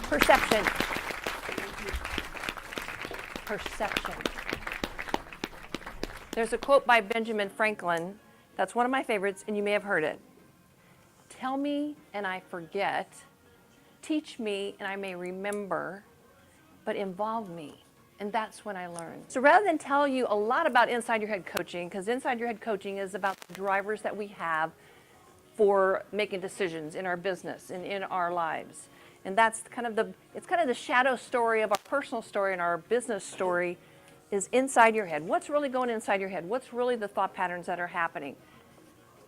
Perception. Perception. There's a quote by Benjamin Franklin that's one of my favorites, and you may have heard it. Tell me and I forget. Teach me and I may remember, but involve me. And that's when I learn. So rather than tell you a lot about Inside Your Head coaching, because Inside Your Head coaching is about the drivers that we have for making decisions in our business and in our lives. And that's kind of the shadow story of our personal story and our business story is inside your head. What's really going inside your head? What's really the thought patterns that are happening?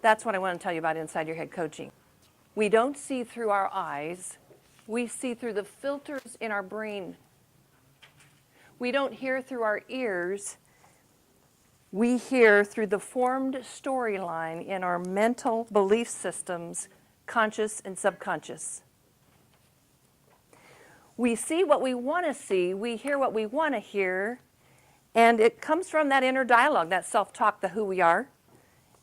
That's what I want to tell you about Inside Your Head coaching. We don't see through our eyes. We see through the filters in our brain. We don't hear through our ears. We hear through the formed storyline in our mental belief systems, conscious and subconscious. We see what we want to see. We hear what we want to hear. And it comes from that inner dialogue, that self-talk, the who we are,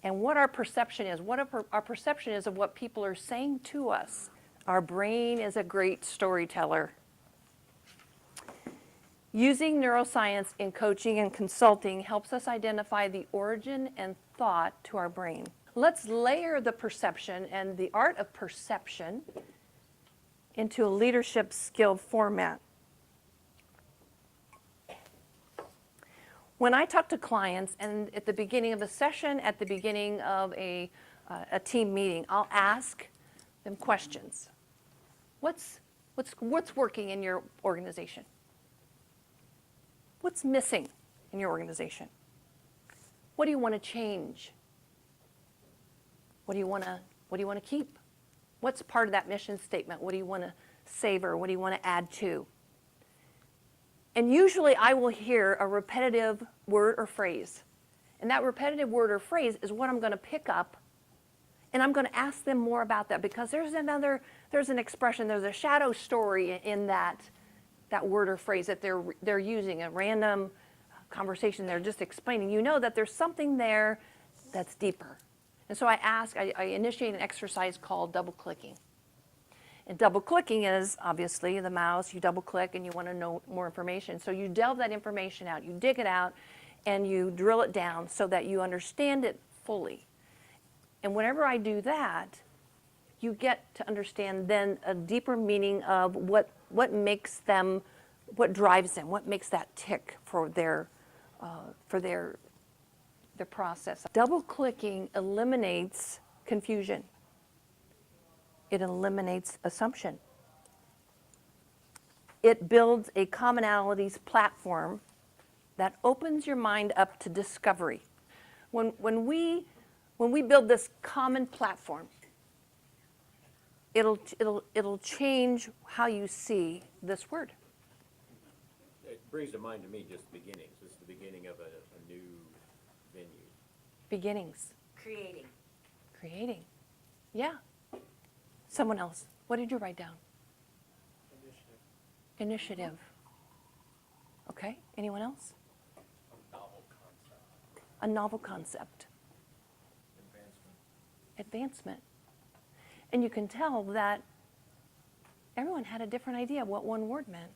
and what our perception is, what our perception is of what people are saying to us. Our brain is a great storyteller. Using neuroscience in coaching and consulting helps us identify the origin and thought to our brain. Let's layer the perception and the art of perception into a leadership skill format. When I talk to clients, and at the beginning of a session, at the beginning of a team meeting, I'll ask them questions. What's working in your organization? What's missing in your organization? What do you want to change? What do you want to keep? What's part of that mission statement? What do you want to savor? What do you want to add to? And usually I will hear a repetitive word or phrase. And that repetitive word or phrase is what I'm going to pick up, and I'm going to ask them more about that, because there's an expression, there's a shadow story in that word or phrase that they're using, a random conversation they're just explaining. You know that there's something there that's deeper. And so I initiate an exercise called double clicking. And double clicking is obviously the mouse, you double click and you want to know more information. So you delve that information out, you dig it out, and you drill it down so that you understand it fully. And whenever I do that, you get to understand then a deeper meaning of what makes them, what drives them, what makes that tick for their process. Double clicking eliminates confusion. It eliminates assumption. It builds a commonalities platform that opens your mind up to discovery. When we build this common platform, it'll change how you see this word. It brings to mind to me just beginnings. It's the beginning of a new venue. Beginnings. Creating. Yeah. Someone else. What did you write down? Initiative. Okay. Anyone else? A novel concept. Advancement. And you can tell that everyone had a different idea of what one word meant.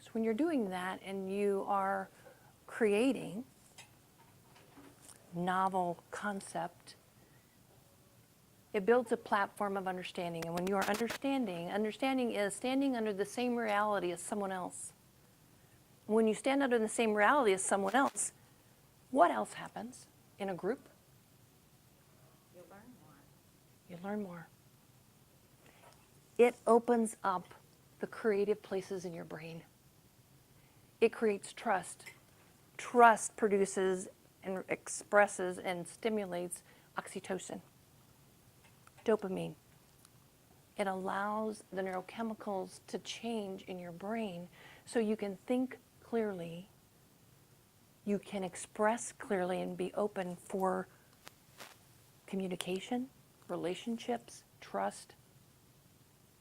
So when you're doing that and you are creating novel concept, it builds a platform of understanding. And when you are understanding is standing under the same reality as someone else. When you stand under the same reality as someone else, what else happens in a group? You learn more. It opens up the creative places in your brain. It creates trust. Trust produces and expresses and stimulates oxytocin, dopamine. It allows the neurochemicals to change in your brain so you can think clearly, you can express clearly and be open for communication, relationships, trust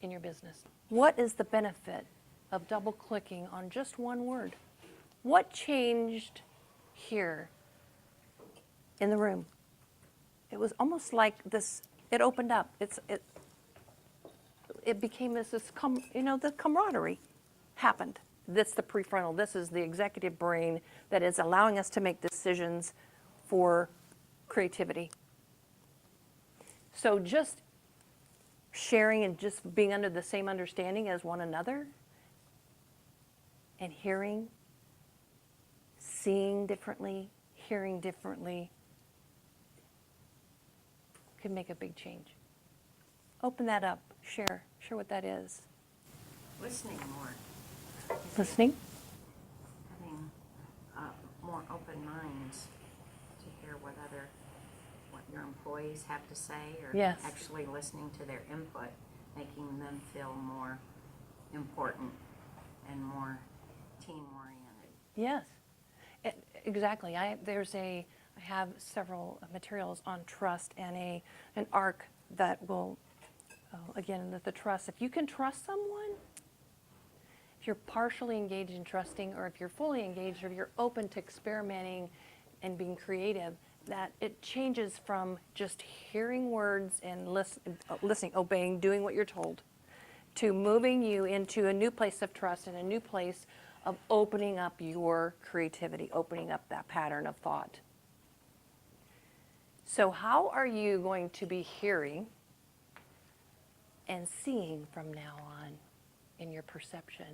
in your business. What is the benefit of double clicking on just one word? What changed here in the room? It was almost like this, it opened up. It it became the camaraderie happened. That's the prefrontal. This is the executive brain that is allowing us to make decisions for creativity. So just sharing and just being under the same understanding as one another and hearing, seeing differently, hearing differently could make a big change. Open that up, share what that is. Listening more. Listening? Having more open minds to hear what your employees have to say, or Yes. actually listening to their input, making them feel more important and more team-oriented. Yes, exactly. I have several materials on trust and an arc that will, again, the trust. If you can trust someone, if you're partially engaged in trusting, or if you're fully engaged, or if you're open to experimenting and being creative, that it changes from just hearing words and listening, obeying, doing what you're told, to moving you into a new place of trust and a new place of opening up your creativity, opening up that pattern of thought. So how are you going to be hearing and seeing from now on in your perception?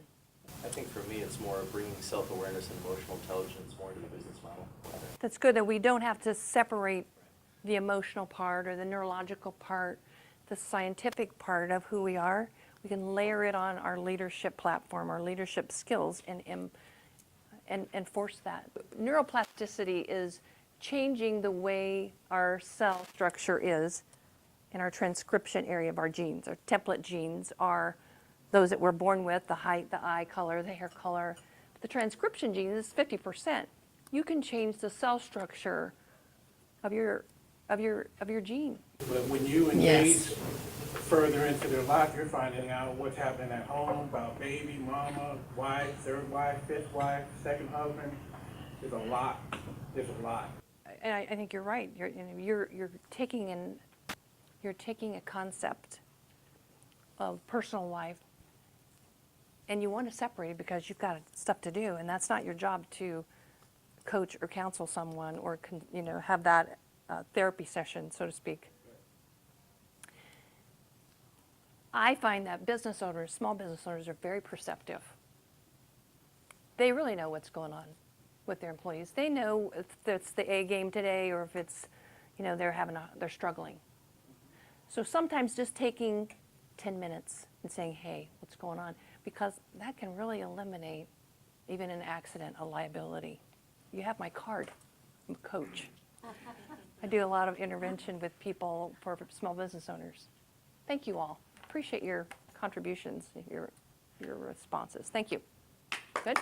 I think for me, it's more bringing self-awareness and emotional intelligence more into the business model. That's good that we don't have to separate the emotional part or the neurological part, the scientific part of who we are. We can layer it on our leadership platform, our leadership skills, and force that. Neuroplasticity is changing the way our cell structure is in our transcription area of our genes. Our template genes are those that we're born with, the height, the eye color, the hair color. The transcription genes is 50%. You can change the cell structure of your gene. But when you engage Yes. further into their life, you're finding out what's happening at home about baby, mama, wife, third wife, fifth wife, second husband. There's a lot. There's a lot. And I think you're right. You're taking a concept of personal life, and you want to separate it because you've got stuff to do, and that's not your job to coach or counsel someone or have that therapy session, so to speak. I find that business owners, small business owners, are very perceptive. They really know what's going on with their employees. They know if it's the A game today or if it's, they're struggling. So sometimes just taking 10 minutes and saying, hey, what's going on? Because that can really eliminate even an accident, a liability. You have my card. I'm a coach. I do a lot of intervention with people for small business owners. Thank you all. Appreciate your contributions, your responses. Thank you. Good?